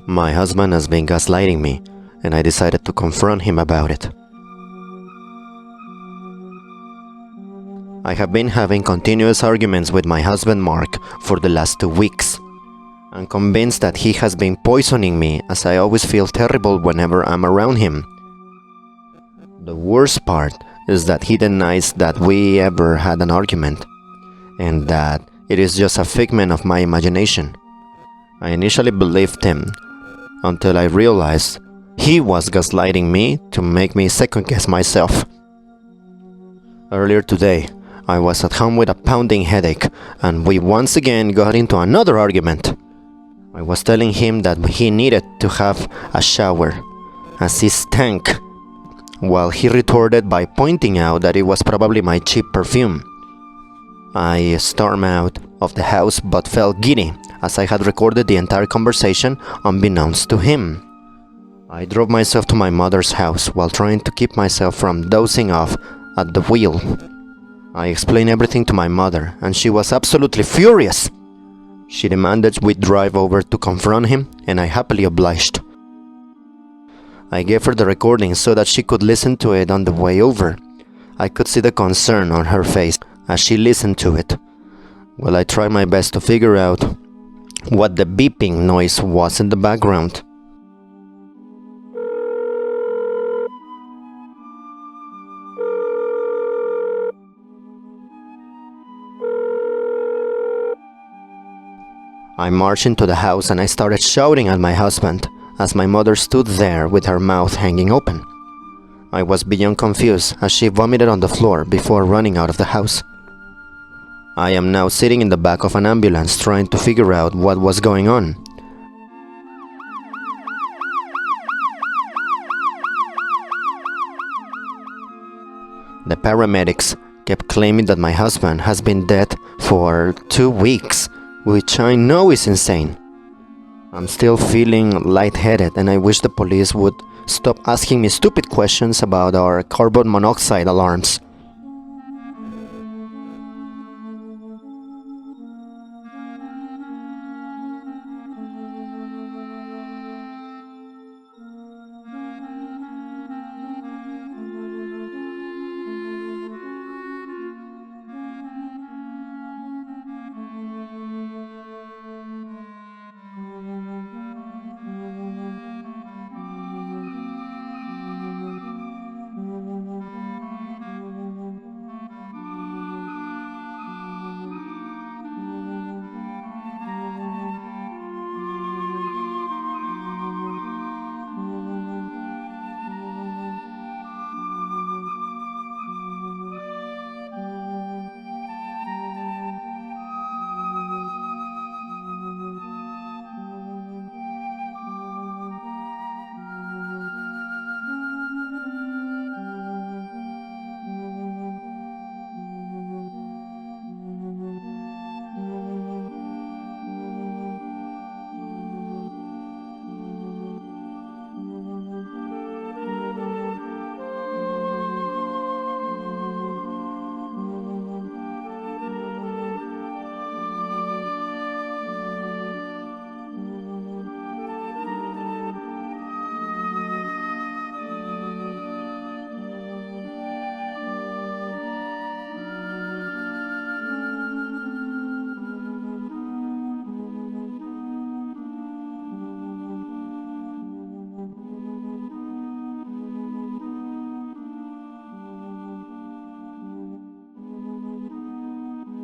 My husband has been gaslighting me, and I decided to confront him about it. I have been having continuous arguments with my husband Mark for the last 2 weeks. I'm convinced that he has been poisoning me, as I always feel terrible whenever I'm around him. The worst part is that he denies that we ever had an argument, and that it is just a figment of my imagination. I initially believed him, until I realized he was gaslighting me to make me second-guess myself. Earlier today, I was at home with a pounding headache, and we once again got into another argument. I was telling him that he needed to have a shower, as he stank, while he retorted by pointing out that it was probably my cheap perfume. I stormed out of the house but felt giddy, as I had recorded the entire conversation unbeknownst to him. I drove myself to my mother's house while trying to keep myself from dozing off at the wheel. I explained everything to my mother, and she was absolutely furious. She demanded we drive over to confront him, and I happily obliged. I gave her the recording so that she could listen to it on the way over. I could see the concern on her face as she listened to it, while I tried my best to figure out what the beeping noise was in the background. I marched into the house and I started shouting at my husband, as my mother stood there with her mouth hanging open. I was beyond confused as she vomited on the floor before running out of the house. I am now sitting in the back of an ambulance trying to figure out what was going on. The paramedics kept claiming that my husband has been dead for 2 weeks, which I know is insane. I'm still feeling lightheaded, and I wish the police would stop asking me stupid questions about our carbon monoxide alarms.